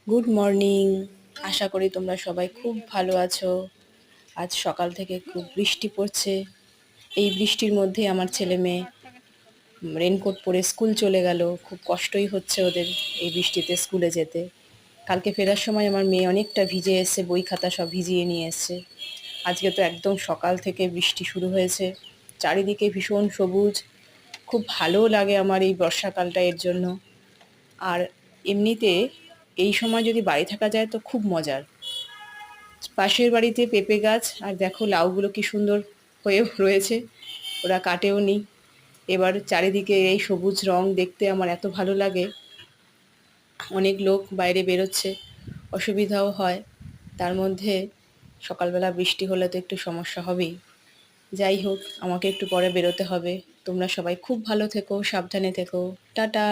Good morning. আশা করি তোমরা সবাই খুব ভালো আছো। আজ সকাল থেকে খুব বৃষ্টি পড়ছে। এই বৃষ্টির মধ্যে আমার ছেলে মেয়ে রেনকোট পরে স্কুল চলে গেল। খুব কষ্টই হচ্ছে ওদের এই বৃষ্টিতে স্কুলে যেতে। কালকে ফেরার সময় আমার মেয়ে অনেকটা ভিজে এসছে, বই খাতা সব ভিজিয়ে নিয়ে এসছে। আজকে তো একদম সকাল থেকে বৃষ্টি শুরু হয়েছে, চারিদিকে ভীষণ সবুজ। খুব ভালো লাগে আমার এই বর্ষাকালটা এর জন্য। আর এমনিতে এই সময় যদি বাড়ি থাকা যায় তো খুব মজার। পাশের বাড়িতে পেঁপে গাছ, আর দেখো লাউগুলো কি সুন্দর হয়ে রয়েছে, ওরা কাটেও নি। এবার চারিদিকে এই সবুজ রং দেখতে আমার এত ভালো লাগে। অনেক লোক বাইরে বেরোচ্ছে, অসুবিধাও হয়। তার মধ্যে সকালবেলা বৃষ্টি হলে তো একটু সমস্যা হবেই। যাই হোক, আমাকে একটু পরে বেরোতে হবে। তোমরা সবাই খুব ভালো থেকো, সাবধানে থেকো। টাটা।